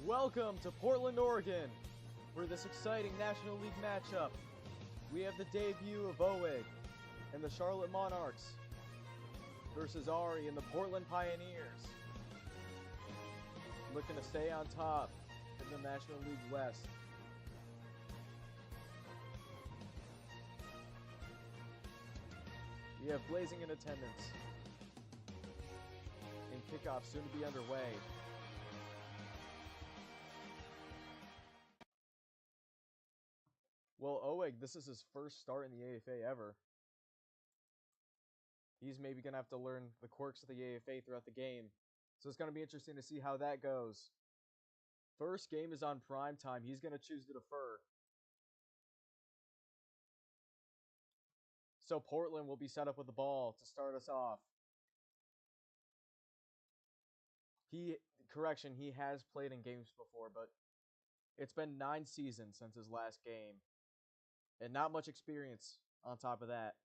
Welcome to Portland, Oregon. For this exciting National League matchup, we have the debut of Oeg and the Charlotte Monarchs versus Ari and the Portland Pioneers. Looking to stay on top in the National League West. We have blazing in attendance, and kickoff soon to be underway. Well, Oeg, this is his first start in the AFA ever. He's maybe going to have to learn the quirks of the AFA throughout the game. So it's going to be interesting to see how that goes. First game is on prime time. He's going to choose to defer. So Portland will be set up with the ball to start us off. He has played in games before, but it's been 9 seasons since his last game. And not much experience on top of that.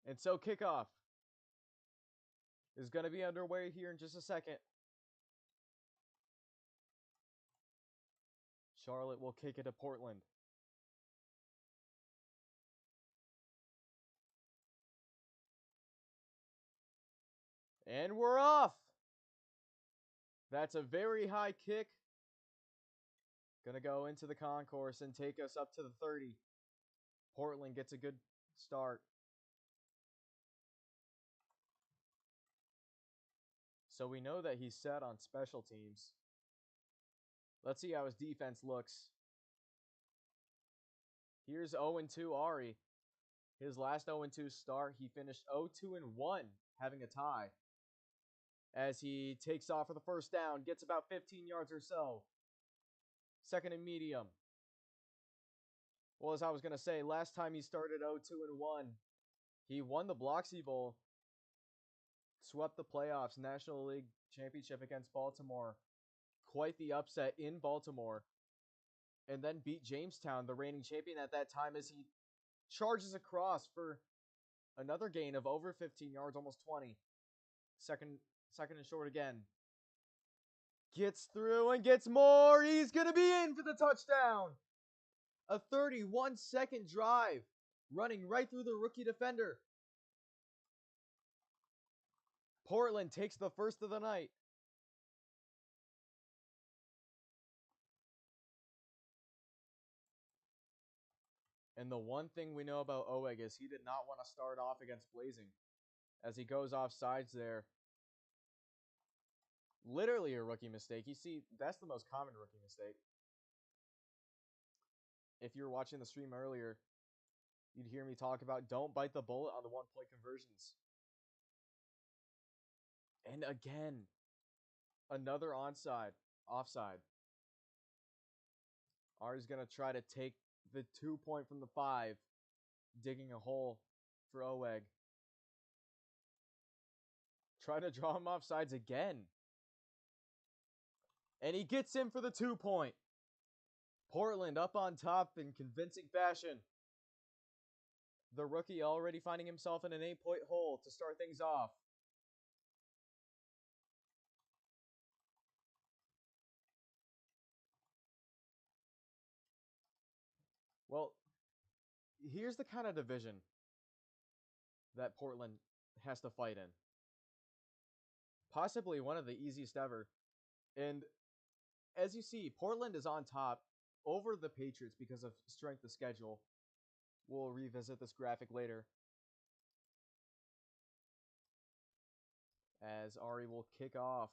And so kickoff is going to be underway here in just a second. Charlotte will kick it to Portland. And we're off. That's a very high kick. Gonna go into the concourse and take us up to the 30. Portland gets a good start. So we know that he's set on special teams. Let's see how his defense looks. Here's 0-2 Ari. His last 0-2 start, he finished 0-2-1, having a tie. As he takes off for the first down, gets about 15 yards or so. Second and medium. Well, as I was going to say, last time he started 0-2-1, he won the Bloxy Bowl, swept the playoffs, National League Championship against Baltimore. Quite the upset in Baltimore. And then beat Jamestown, the reigning champion at that time, as he charges across for another gain of over 15 yards, almost 20. Second and short again. Gets through and gets more. He's going to be in for the touchdown. A 31-second drive, running right through the rookie defender. Portland takes the first of the night. And the one thing we know about Oeg is he did not want to start off against Blazing, as he goes off sides there. Literally a rookie mistake. You see, that's the most common rookie mistake. If you were watching the stream earlier, you'd hear me talk about don't bite the bullet on the one-point conversions. And again, another offside. Ari's going to try to take the 2-point from the 5, digging a hole for Oeg. Try to draw him offsides again. And he gets in for the 2-point. Portland up on top in convincing fashion. The rookie already finding himself in an 8-point hole to start things off. Well, here's the kind of division that Portland has to fight in. Possibly one of the easiest ever. And as you see, Portland is on top over the Patriots because of strength of schedule. We'll revisit this graphic later. As Ari will kick off.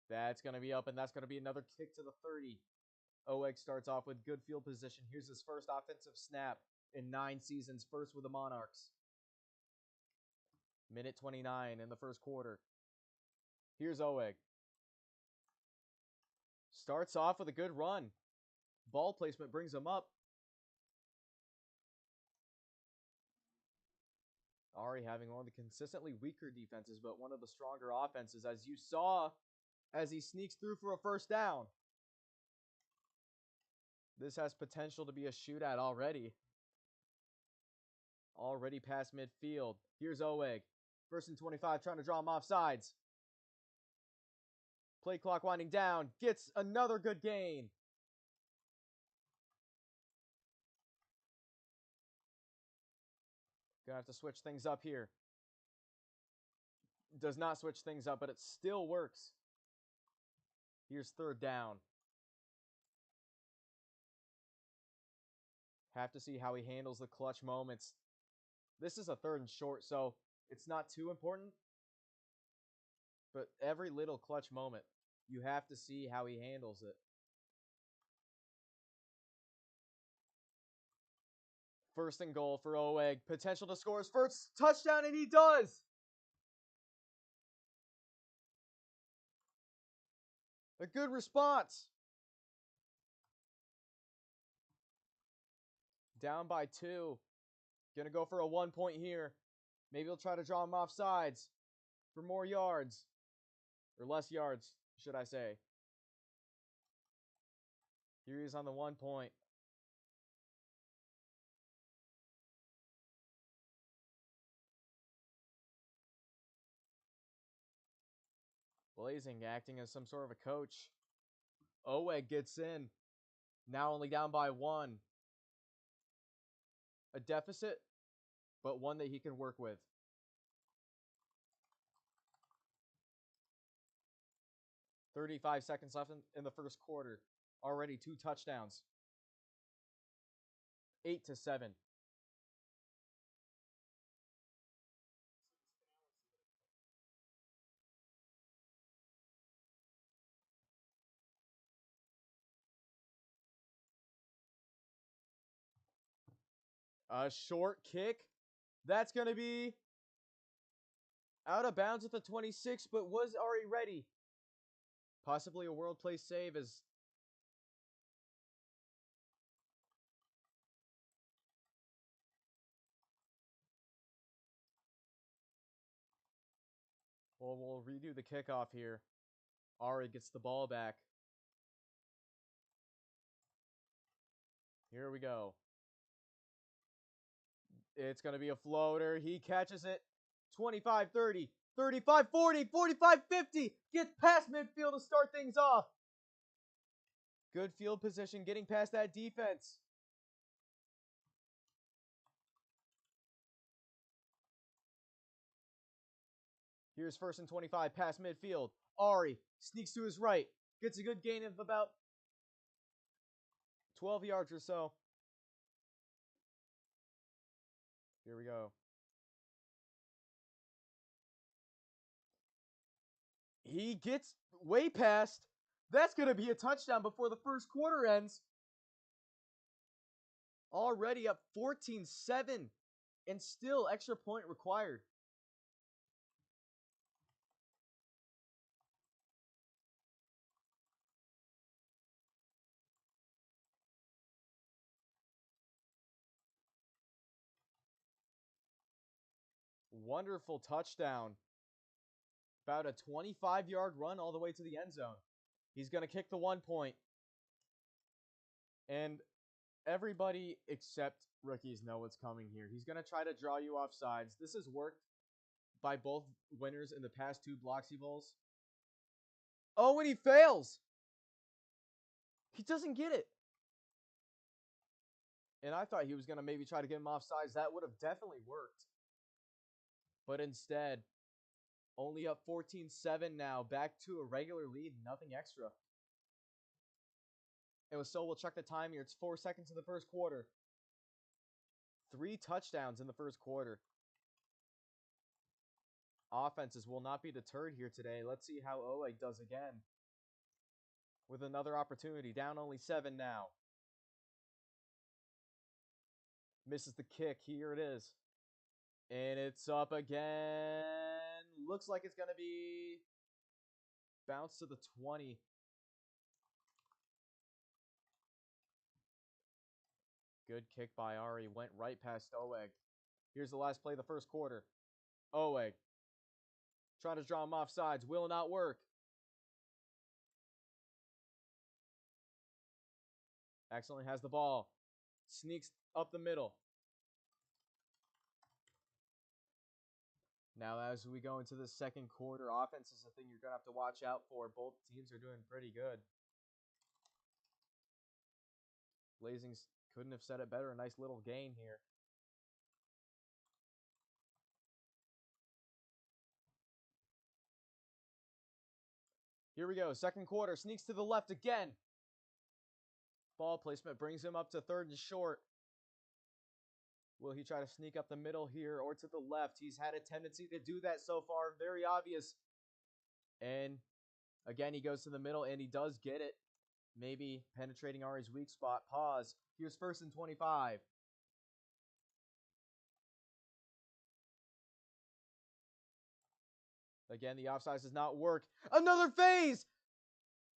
That's going to be up, and that's going to be another kick to the 30. Oeg starts off with good field position. Here's his first offensive snap in 9 seasons, first with the Monarchs. Minute 29 in the first quarter. Here's Oeg. Starts off with a good run. Ball placement brings him up. Ari having one of the consistently weaker defenses, but one of the stronger offenses, as you saw as he sneaks through for a first down. This has potential to be a shootout already. Already past midfield. Here's Oeg. 1st and 25, trying to draw him off sides. Play clock winding down. Gets another good gain. Gonna have to switch things up here. Does not switch things up, but it still works. Here's 3rd down. Have to see how he handles the clutch moments. This is a 3rd and short, so it's not too important. But every little clutch moment, you have to see how he handles it. 1st and goal for Oeg. Potential to score his first touchdown, and he does! A good response. Down by 2. Gonna go for a 1 point here. Maybe he'll try to draw him off sides for more yards. Or less yards, should I say. Here he is on the 1 point. Blazing, acting as some sort of a coach. Oeg gets in. Now only down by 1. A deficit, but one that he can work with. "35 seconds left in the 1st quarter. Already 2 touchdowns. 8-7. A short kick. That's going to be out of bounds at the 26, but was already ready. Possibly a world place save as well, we'll redo the kickoff here. Ari gets the ball back. Here we go. It's going to be a floater. He catches it. 25-30, 35-40, 45-50. Gets past midfield to start things off. Good field position, getting past that defense. Here's 1st and 25, past midfield. Ari sneaks to his right. Gets a good gain of about 12 yards or so. Here we go. He gets way past. That's going to be a touchdown before the 1st quarter ends. Already up 14-7 and still extra point required. Wonderful touchdown. About a 25-yard run all the way to the end zone. He's going to kick the 1 point. And everybody except rookies know what's coming here. He's going to try to draw you off sides. This has worked by both winners in the past 2 Bloxy Bowls. Oh, and he fails. He doesn't get it. And I thought he was going to maybe try to get him off sides. That would have definitely worked. But instead, only up 14-7 now. Back to a regular lead, nothing extra. And so we'll check the time here. It's 4 seconds in the 1st quarter. 3 touchdowns in the 1st quarter. Offenses will not be deterred here today. Let's see how Oleg does again. With another opportunity. Down only 7 now. Misses the kick. Here it is. And it's up again. Looks like it's going to be bounce to the 20. Good kick by Ari. Went right past Oeg. Here's the last play of the 1st quarter. Oeg. Trying to draw him off sides. Will not work. Excellent has the ball. Sneaks up the middle. Now, as we go into the second quarter, offense is the thing you're going to have to watch out for. Both teams are doing pretty good. Blazings couldn't have said it better. A nice little gain here. Here we go. Second quarter. Sneaks to the left again. Ball placement brings him up to third and short. Will he try to sneak up the middle here or to the left? He's had a tendency to do that so far. Very obvious. And again, he goes to the middle and he does get it. Maybe penetrating Ari's weak spot. Pause. Here's 1st and 25. Again, the offsides does not work. Another phase!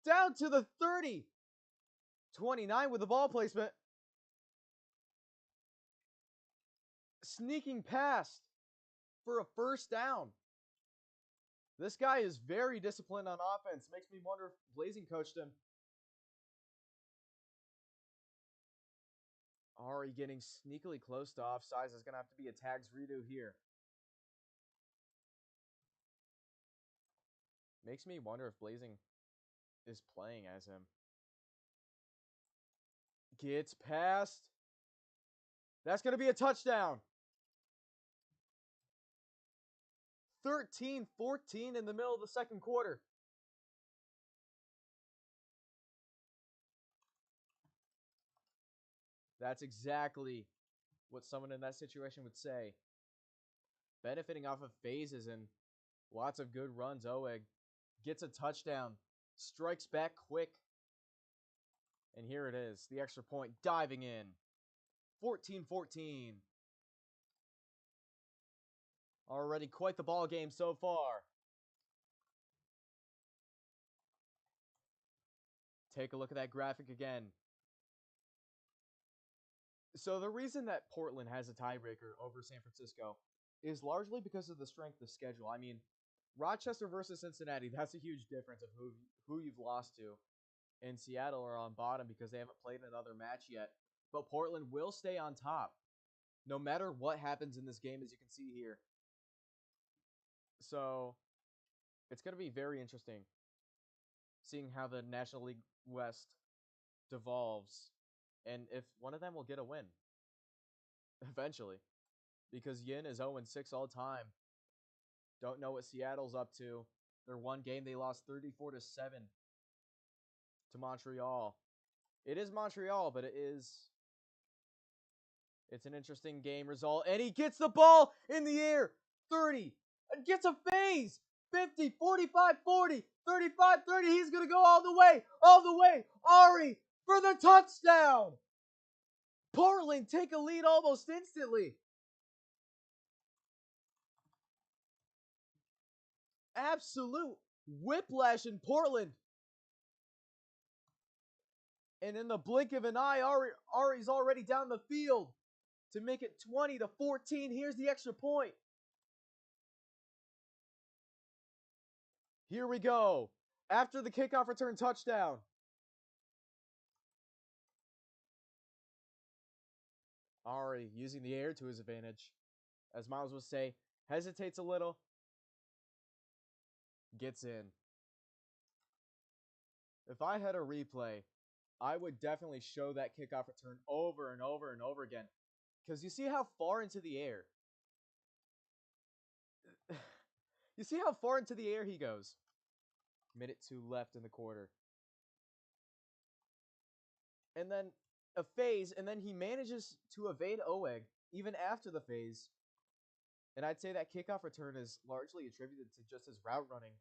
Down to the 30. 29 with the ball placement. Sneaking past for a first down. This guy is very disciplined on offense. Makes me wonder if Blazing coached him. Ari getting sneakily close to offsides. Is going to have to be a tags redo here. Makes me wonder if Blazing is playing as him. Gets past. That's going to be a touchdown. 13-14 in the middle of the second quarter. That's exactly what someone in that situation would say. Benefiting off of phases and lots of good runs, Oeg gets a touchdown, strikes back quick. And here it is, the extra point diving in. 14-14. Already quite the ball game so far. Take a look at that graphic again. So the reason that Portland has a tiebreaker over San Francisco is largely because of the strength of schedule. I mean, Rochester versus Cincinnati, that's a huge difference of who you've lost to. And Seattle are on bottom because they haven't played another match yet. But Portland will stay on top no matter what happens in this game, as you can see here. So it's going to be very interesting seeing how the National League West devolves and if one of them will get a win eventually. Because Yin is 0-6 all time. Don't know what Seattle's up to. Their one game, they lost 34-7 to Montreal. It is Montreal, but it's an interesting game result. And he gets the ball in the air. 30. And gets a phase. 50, 45, 40, 35, 30. He's going to go all the way. All the way. Ari for the touchdown. Portland take a lead almost instantly. Absolute whiplash in Portland. And in the blink of an eye, Ari's already down the field to make it 20-14. Here's the extra point. Here we go. After the kickoff return touchdown. Ari using the air to his advantage. As Miles would say, hesitates a little. Gets in. If I had a replay, I would definitely show that kickoff return over and over and over again. Because you see how far into the air. You see how far into the air he goes. Minute 2 left in the quarter. And then a phase, and then he manages to evade Oeg even after the phase. And I'd say that kickoff return is largely attributed to just his route running,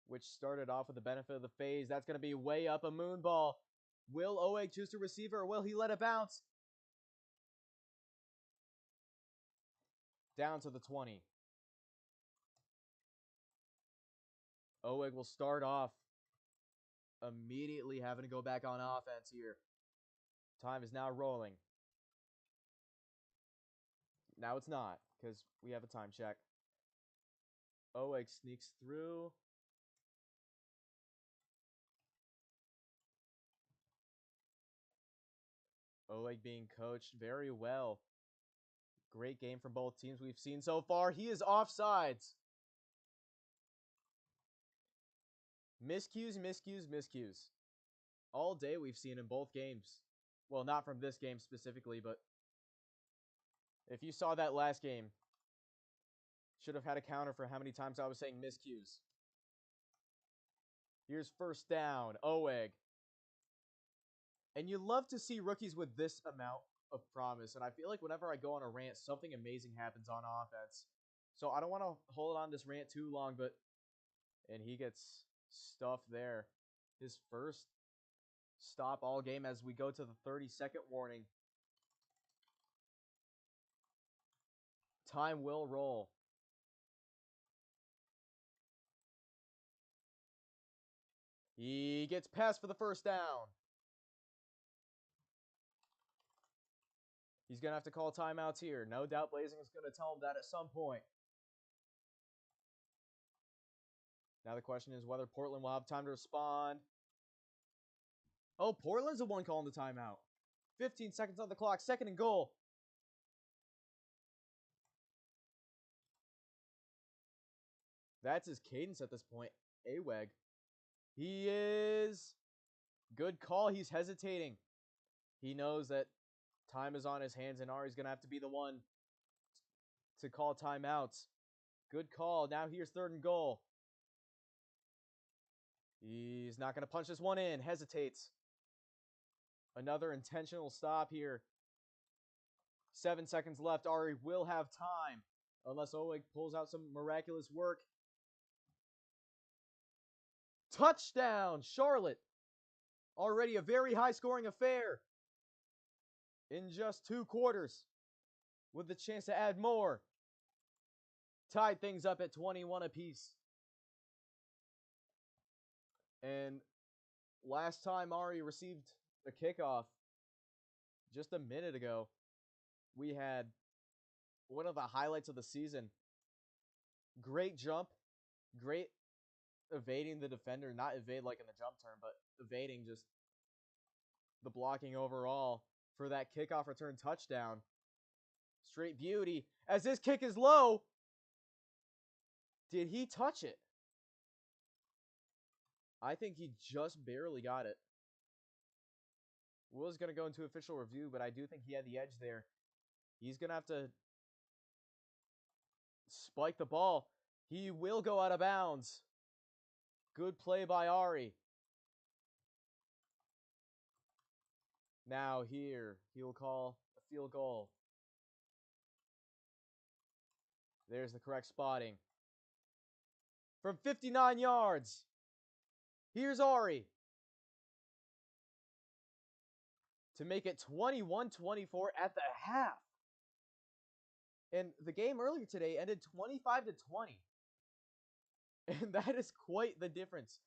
which started off with the benefit of the phase. That's going to be way up a moon ball. Will Oeg choose to receive it, or will he let it bounce? Down to the 20. Oeg will start off immediately having to go back on offense here. Time is now rolling. Now it's not, because we have a time check. Oeg sneaks through. Oleg being coached very well. Great game from both teams we've seen so far. He is offsides. Miscues, miscues, miscues. All day we've seen in both games. Well, not from this game specifically, but if you saw that last game, should have had a counter for how many times I was saying miscues. Here's first down, Oeg. And you love to see rookies with this amount of promise. And I feel like whenever I go on a rant, something amazing happens on offense. So I don't want to hold on this rant too long, but... And he gets stuffed there. His first stop all game as we go to the 30-second warning. Time will roll. He gets passed for the first down. He's going to have to call timeouts here. No doubt Blazing is going to tell him that at some point. Now the question is whether Portland will have time to respond. Oh, Portland's the one calling the timeout. 15 seconds on the clock, second and goal. That's his cadence at this point. Aweg. He is... Good call. He's hesitating. He knows that time is on his hands, and Ari's going to have to be the one to call timeouts. Good call. Now here's third and goal. He's not going to punch this one in. Hesitates. Another intentional stop here. 7 seconds left. Ari will have time, unless Oleg pulls out some miraculous work. Touchdown, Charlotte. Already a very high-scoring affair in just 2 quarters, with the chance to add more. Tied things up at 21 apiece. And last time Ari received a kickoff, just a minute ago, we had one of the highlights of the season. Great jump, great evading the defender, not evade like in the jump turn, but evading just the blocking overall for that kickoff return touchdown. Straight beauty. As this kick is low, did he touch it? I think he just barely got it. Will's going to go into official review, but I do think he had the edge there. He's going to have to spike the ball. He will go out of bounds. Good play by Ari. Now here, he'll call a field goal. There's the correct spotting. From 59 yards, here's Ari to make it 21-24 at the half. And the game earlier today ended 25-20. And that is quite the difference.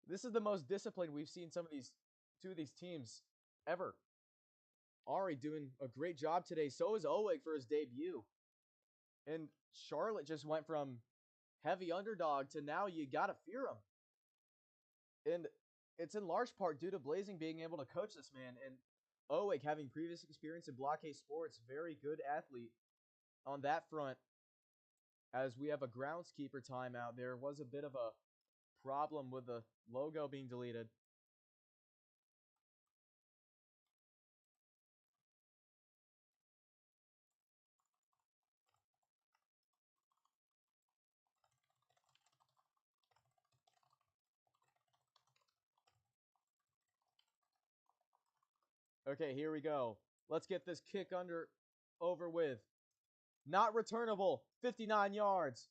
This is the most disciplined we've seen two of these teams ever. Ari doing a great job today. So is Oleg for his debut. And Charlotte just went from heavy underdog to now you gotta fear him. And it's in large part due to Blazing being able to coach this man. And Oleg having previous experience in blockade sports. Very good athlete on that front. As we have a groundskeeper timeout, there was a bit of a problem with the logo being deleted. Okay, here we go. Let's get this kick over with. Not returnable. 59 yards.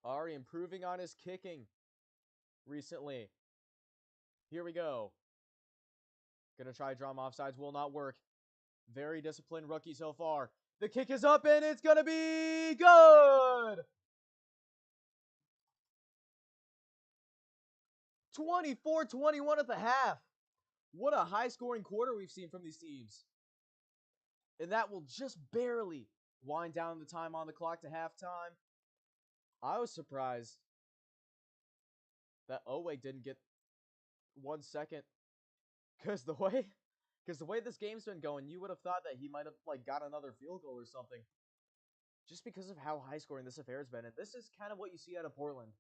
Ari improving on his kicking recently. Here we go. Gonna try drum offsides. Will not work. Very disciplined rookie so far. The kick is up and it's gonna be good! 24-21 at the half. What a high-scoring quarter we've seen from these teams. And that will just barely wind down the time on the clock to halftime. I was surprised that Oleg didn't get 1 second Because the way this game's been going, you would have thought that he might have like got another field goal or something. Just because of how high scoring this affair has been. And this is kind of what you see out of Portland.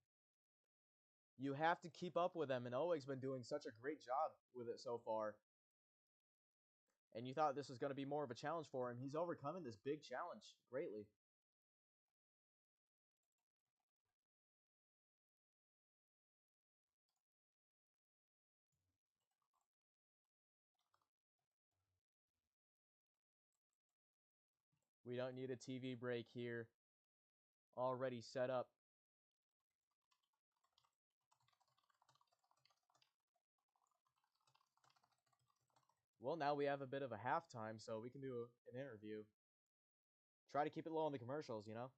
You have to keep up with them, and Oeg's been doing such a great job with it so far. And you thought this was going to be more of a challenge for him. He's overcoming this big challenge greatly. We don't need a TV break here. Already set up. Well, now we have a bit of a halftime, so we can do an interview. Try to keep it low on the commercials, you know?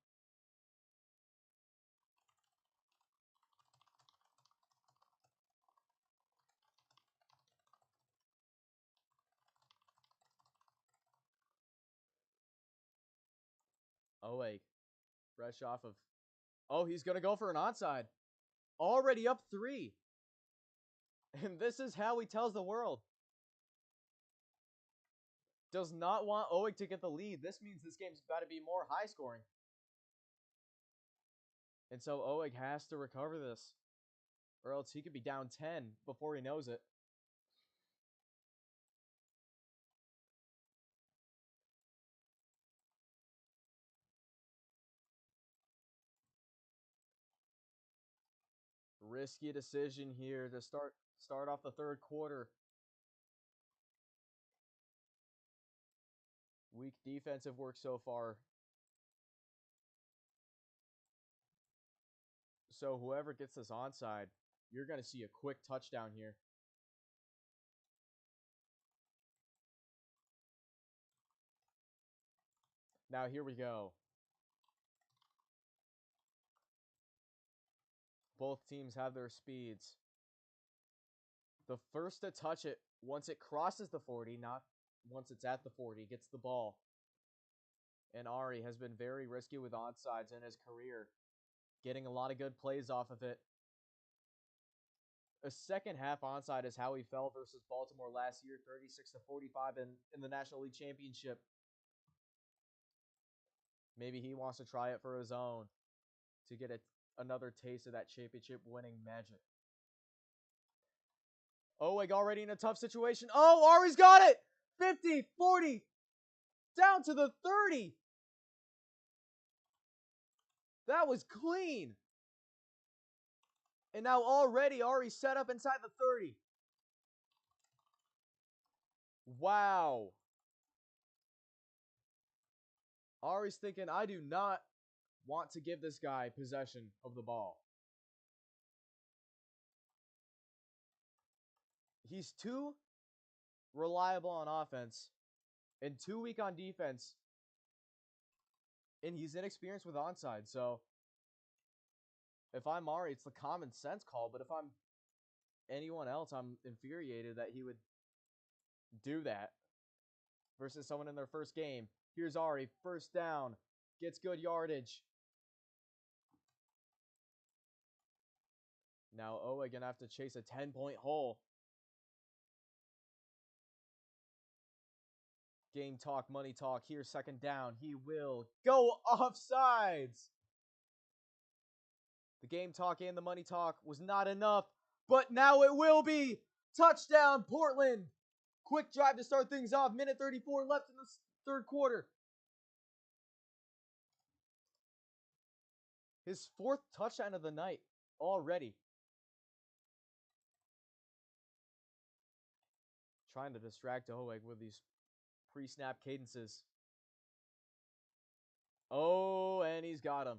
Oeg, fresh off of... Oh, he's going to go for an onside. Already up 3. And this is how he tells the world. Does not want Oeg to get the lead. This means this game's got to be more high scoring. And so Oeg has to recover this. Or else he could be down 10 before he knows it. Risky decision here to start off the third quarter. Weak defensive work so far. So whoever gets this onside, you're going to see a quick touchdown here. Now here we go. Both teams have their speeds. The first to touch it, once it crosses the 40, not once it's at the 40, gets the ball. And Ari has been very risky with onsides in his career, getting a lot of good plays off of it. A second half onside is how he fell versus Baltimore last year, 36-45 in the National League Championship. Maybe he wants to try it for his own to get another taste of that championship winning magic. Oeg already in a tough situation. Oh, Ari's got it! 50, 40, down to the 30. That was clean. And now already Ari set up inside the 30. Wow. Ari's thinking, I do not want to give this guy possession of the ball. He's too reliable on offense and too weak on defense. And he's inexperienced with onside. So if I'm Ari, it's the common sense call. But if I'm anyone else, I'm infuriated that he would do that versus someone in their first game. Here's Ari, first down, gets good yardage. Now Oeg gonna have to chase a 10-point hole. Game talk, money talk. Here's second down. He will go offsides. The game talk and the money talk was not enough, but now it will be. Touchdown, Portland. Quick drive to start things off. Minute 34 left in the third quarter. His 4th touchdown of the night already. Trying to distract Oeg with these pre-snap cadences. Oh, and he's got him.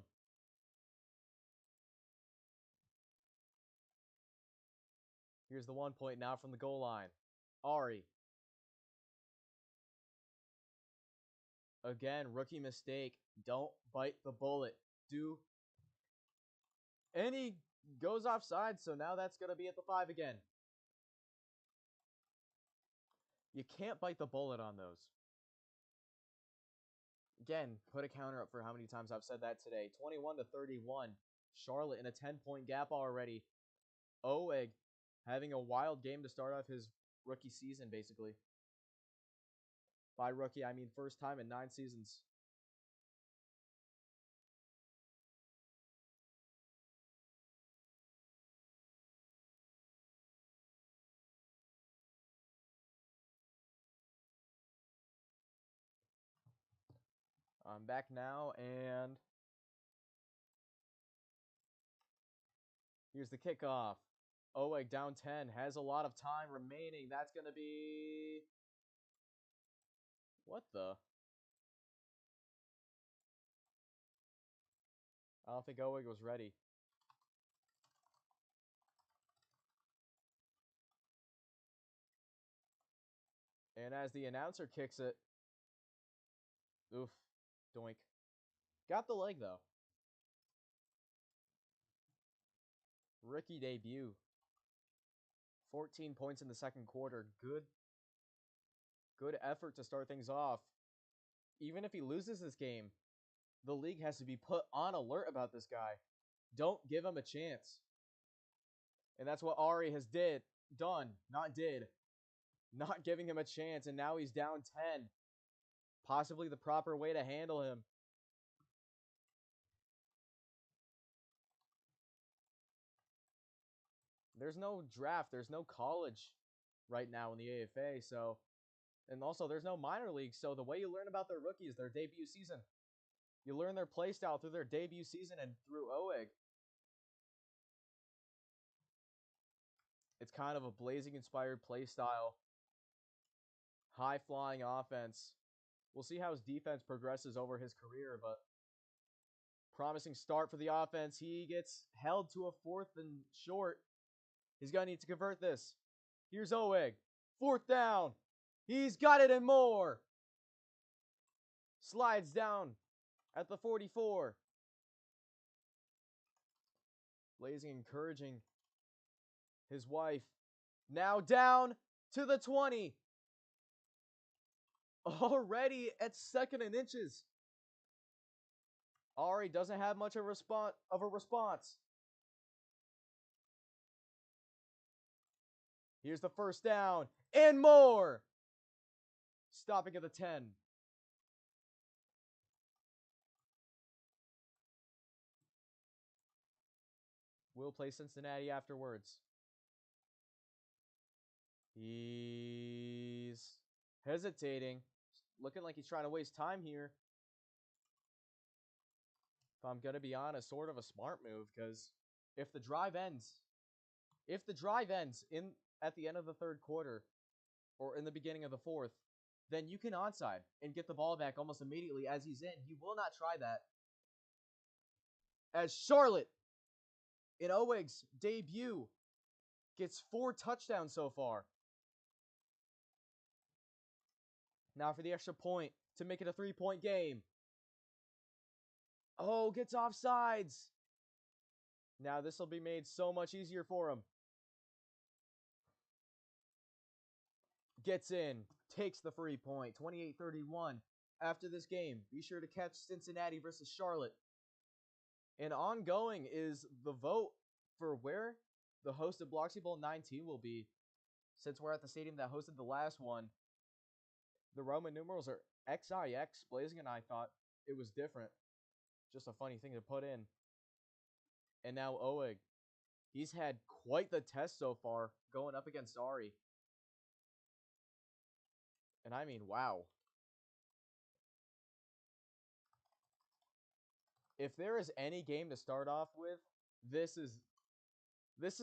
Here's the 1 point now from the goal line. Ari. Again, rookie mistake. Don't bite the bullet. And he goes offside, so now that's going to be at the 5 again. You can't bite the bullet on those. Again, put a counter up for how many times I've said that today. 21-31. Charlotte in a 10-point gap already. Oeg having a wild game to start off his rookie season, basically. By rookie, I mean first time in 9 seasons. I'm back now, and here's the kickoff. Oeg down 10, has a lot of time remaining. That's going to be... What the? I don't think Oeg was ready. And as the announcer kicks it, oof, doink. Got the leg, though. Rookie debut. 14 points in the second quarter. Good effort to start things off. Even if he loses this game, the league has to be put on alert about this guy. Don't give him a chance. And that's what Ari has done, not giving him a chance, and now he's down 10. Possibly the proper way to handle him. There's no draft, there's no college right now in the AFA, so, and also there's no minor league, so the way you learn about their rookies, their debut season. You learn their play style through their debut season and through OEG. It's kind of a Blazing-inspired play style. High-flying offense. We'll see how his defense progresses over his career, but promising start for the offense. He gets held to a 4th and short. He's going to need to convert this. Here's Oeg. 4th down. He's got it and more. Slides down at the 44. Blazing encouraging his wife. Now down to the 20. Already at 2nd and inches. Ari doesn't have much of a response. Here's the 1st down and more. Stopping at the 10. Will play Cincinnati afterwards. He's hesitating. Looking like he's trying to waste time here. If I'm going to be honest, sort of a smart move, because if the drive ends in at the end of the 3rd quarter or in the beginning of the 4th, then you can onside and get the ball back almost immediately as he's in. He will not try that. As Charlotte, in Oeg's debut, gets 4 touchdowns so far. Now for the extra point to make it a 3-point game. Oh, gets offsides. Now this will be made so much easier for him. Gets in, takes the free point, 28-31. After this game, be sure to catch Cincinnati versus Charlotte. And ongoing is the vote for where the hosted Bloxy Bowl 19 will be. Since we're at the stadium that hosted the last one, the Roman numerals are XIX. Blazing and I thought it was different. Just a funny thing to put in. And now Oeg. He's had quite the test so far going up against Ari. And I mean, wow. If there is any game to start off with, this is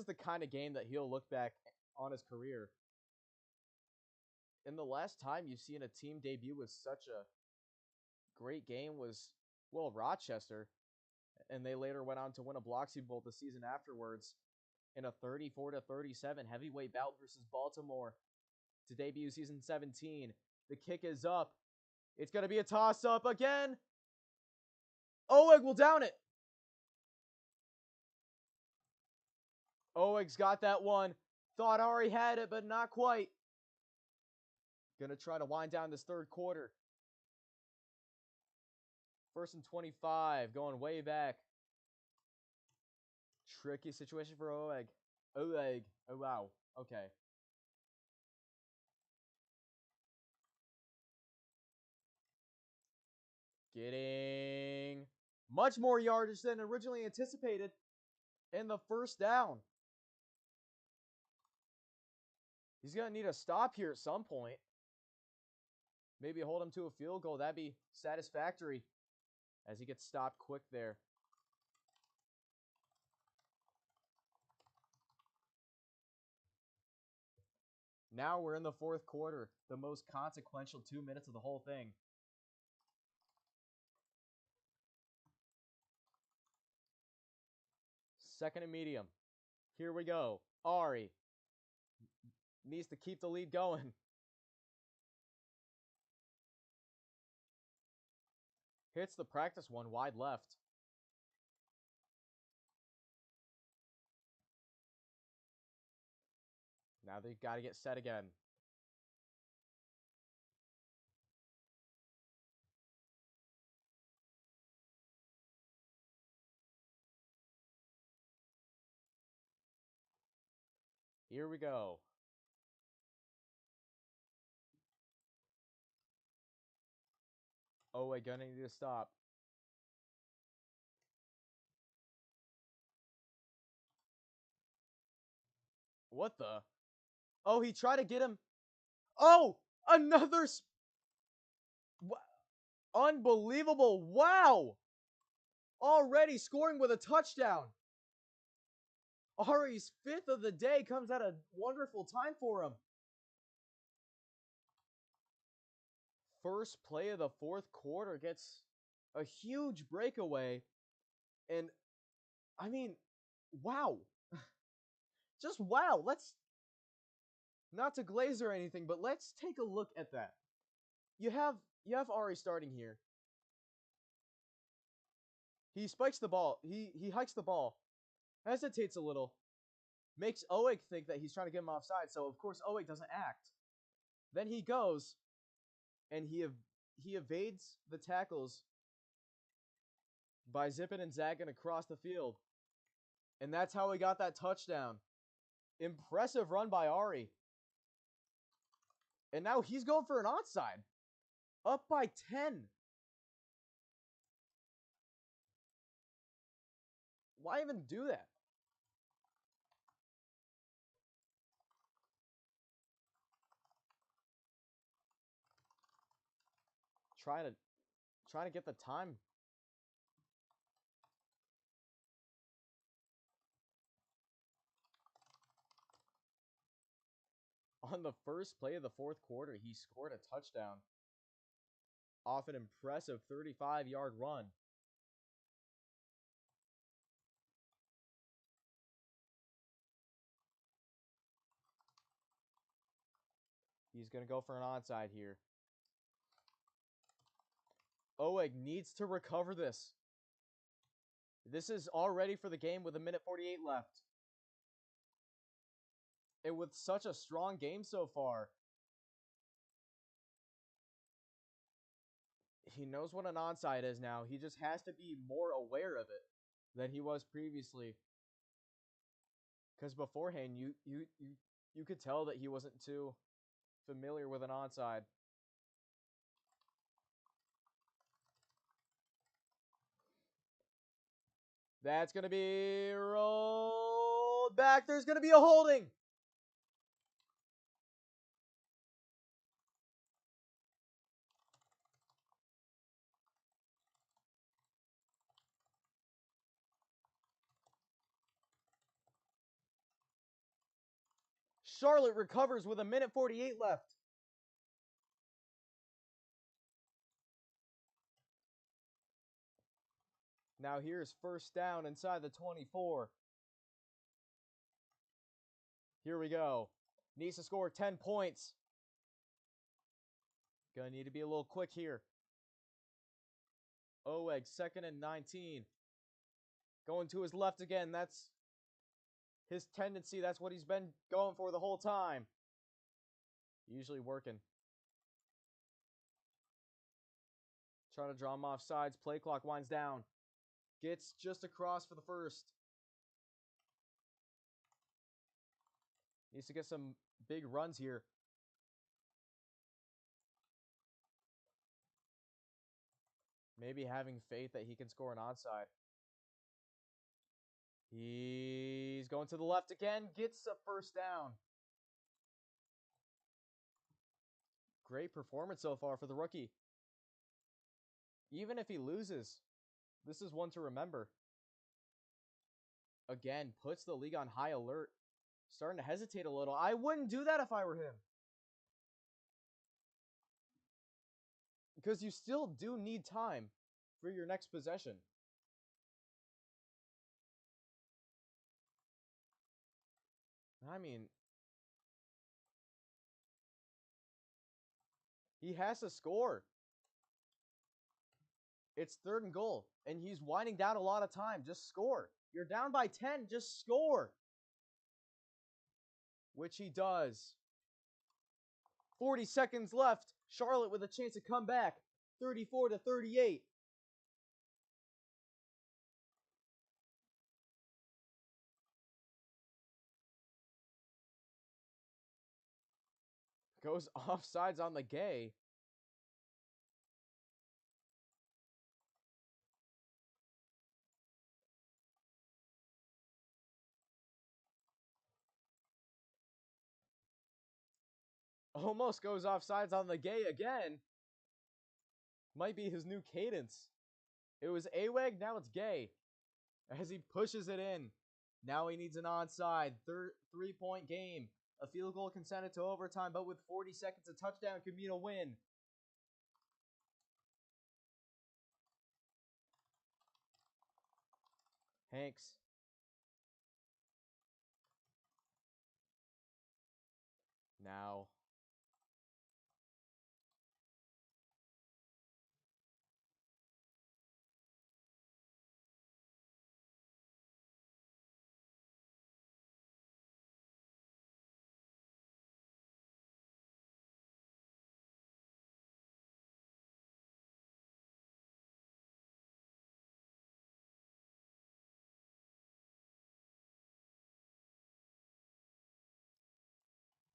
the kind of game that he'll look back on his career. And the last time you've seen a team debut with such a great game was, well, Rochester. And they later went on to win a Bloxy Bowl the season afterwards in a 34-37 heavyweight bout versus Baltimore to debut season 17. The kick is up. It's going to be a toss-up again. Oeg will down it. Oeg's got that one. Thought Ari had it, but not quite. Gonna try to wind down this 3rd quarter. 1st and 25, going way back. Tricky situation for Oeg. Oh, wow. Okay. Getting much more yardage than originally anticipated in the first down. He's going to need a stop here at some point. Maybe hold him to a field goal. That'd be satisfactory as he gets stopped quick there. Now we're in the fourth quarter, the most consequential 2 minutes of the whole thing. Second and medium. Here we go. Ari needs to keep the lead going. Hits the practice one wide left. Now they've got to get set again. Here we go. Oh, wait, gonna need to stop. What the? Oh, he tried to get him. Oh, another. Unbelievable. Wow. Already scoring with a touchdown. Ari's fifth of the day comes at a wonderful time for him. First play of the fourth quarter gets a huge breakaway. And, I mean, wow. Just wow. Let's, not to glaze or anything, but let's take a look at that. You have Ari starting here. He spikes the ball. He hikes the ball. Hesitates a little. Makes Oeg think that he's trying to get him offside, so of course Oeg doesn't act. Then he goes, and he evades the tackles by zipping and zagging across the field. And that's how he got that touchdown. Impressive run by Ari. And now he's going for an onside. Up by 10. Why even do that? Trying to get the time. On the first play of the fourth quarter, he scored a touchdown off an impressive 35-yard run. He's going to go for an onside here. Oeg needs to recover this. This is all ready for the game with 1:48 left. And with such a strong game so far, he knows what an onside is now. He just has to be more aware of it than he was previously. Because beforehand, you could tell that he wasn't too familiar with an onside. That's going to be rolled back. There's going to be a holding. Charlotte recovers with 1:48 left. Now here's first down inside the 24. Here we go. Needs to score 10 points. Gonna need to be a little quick here. Oeg, 2nd and 19. Going to his left again. That's his tendency. That's what he's been going for the whole time. Usually working. Trying to draw him off sides. Play clock winds down. Gets just across for the first. Needs to get some big runs here. Maybe having faith that he can score an onside. He's going to the left again. Gets a first down. Great performance so far for the rookie. Even if he loses, this is one to remember. Again, puts the league on high alert. Starting to hesitate a little. I wouldn't do that if I were him. Because you still do need time for your next possession. I mean, he has to score. It's 3rd and goal, and he's winding down a lot of time. Just score. You're down by 10. Just score. Which he does. 40 seconds left. Charlotte with a chance to come back. 34-38. Goes offsides on the Gay. Almost goes offsides on the Gay again. Might be his new cadence. It was Aweg, now it's Gay. As he pushes it in. Now he needs an onside. 3-point game. A field goal can send it to overtime, but with 40 seconds, a touchdown could mean a win. Hanks. Now.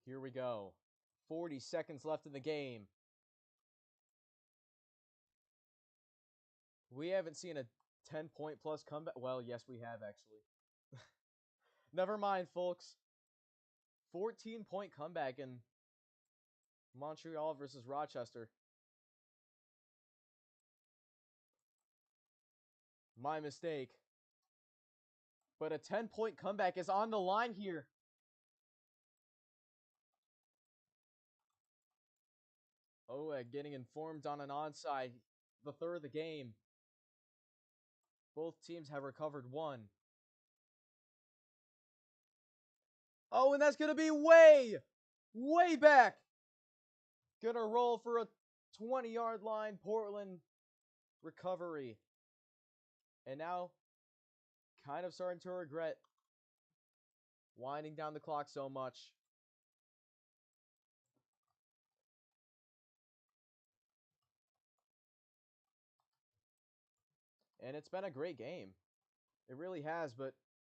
Here we go. 40 seconds left in the game. We haven't seen a 10-point plus comeback. Well, yes, we have actually. Never mind, folks. 14-point comeback in Montreal versus Rochester. My mistake. But a 10-point comeback is on the line here. Oeg getting informed on an onside. The 3rd of the game. Both teams have recovered 1. Oh, and that's going to be way back. Gonna roll for a 20-yard line. Portland recovery. And now, kind of starting to regret winding down the clock so much. And it's been a great game. It really has, but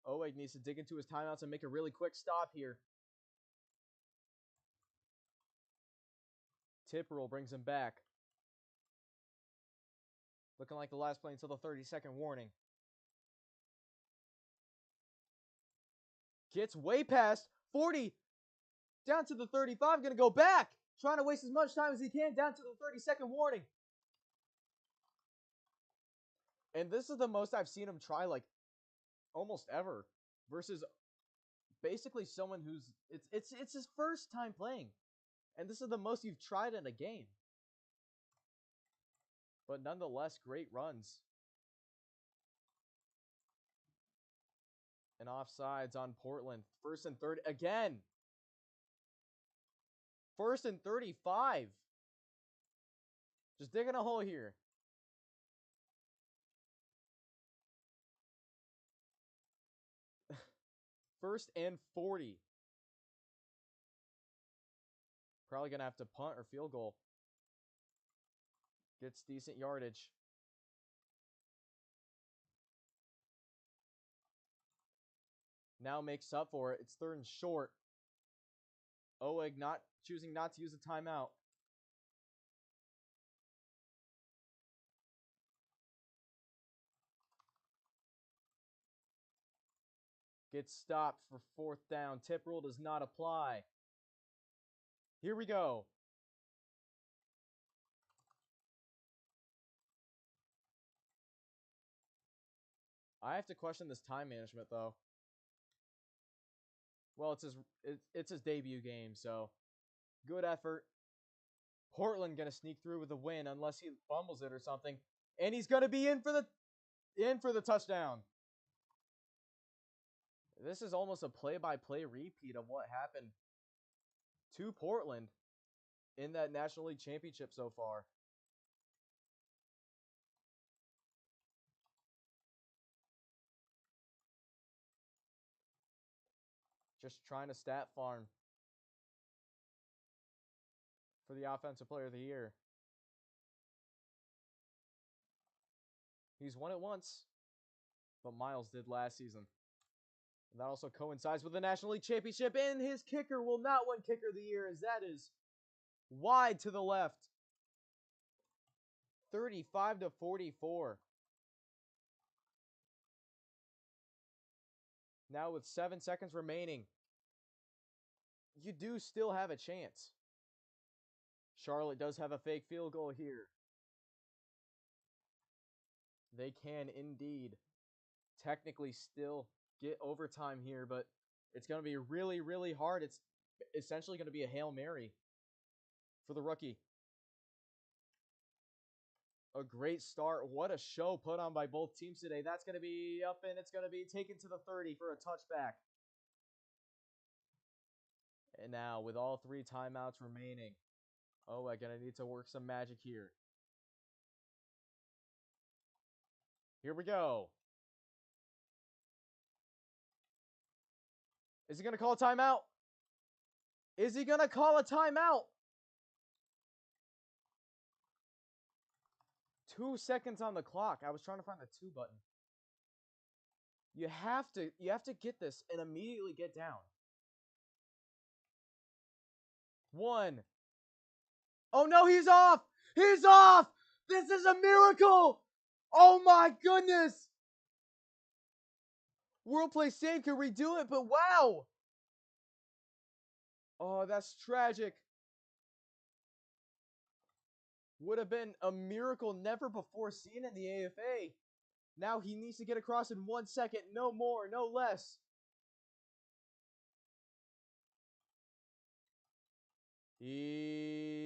Oeg needs to dig into his timeouts and make a really quick stop here. Tipperl brings him back. Looking like the last play until the 30-second warning. Gets way past 40. Down to the 35. Going to go back. Trying to waste as much time as he can down to the 30-second warning. And this is the most I've seen him try, like, almost ever. Versus basically someone who's... It's his first time playing. And this is the most you've tried in a game. But nonetheless, great runs. And offsides on Portland. 1st and 30. Again. 1st and 35. Just digging a hole here. First and 40. Probably going to have to punt or field goal. Gets decent yardage. Now makes up for it. It's 3rd and short. Oeg choosing not to use a timeout. Gets stopped for 4th down. Tip rule does not apply. Here we go. I have to question this time management, though. Well, it's his debut game, so good effort. Portland gonna sneak through with a win unless he fumbles it or something, and he's gonna be in for the touchdown. This is almost a play-by-play repeat of what happened to Portland in that National League Championship so far. Just trying to stat farm for the Offensive Player of the Year. He's won it once, but Miles did last season. And that also coincides with the National League Championship, and his kicker will not win Kicker of the Year, as that is wide to the left. 35-44. Now with 7 seconds remaining, you do still have a chance. Charlotte does have a fake field goal here. They can indeed technically still get overtime here, but it's going to be really, really hard. It's essentially going to be a Hail Mary for the rookie. A great start. What a show put on by both teams today. That's going to be up, and it's going to be taken to the 30 for a touchback. And now with all 3 timeouts remaining, oh, I'm going to need to work some magic here. Here we go. Is he going to call a timeout? Is he going to call a timeout? 2 seconds on the clock. I was trying to find the 2 button. You have to get this and immediately get down. 1. Oh no, he's off! He's off! This is a miracle! Oh my goodness! World Play Save could redo it, but wow! Oh, that's tragic. Would have been a miracle never before seen in the AFA. Now he needs to get across in 1 second, no more, no less.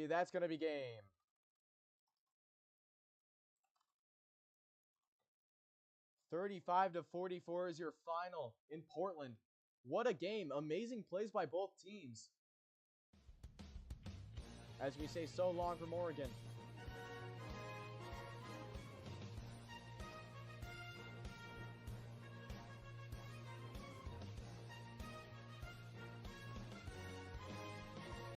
That's going to be game. (35-44) is your final in Portland. What a game. Amazing plays by both teams. As we say so long from Oregon.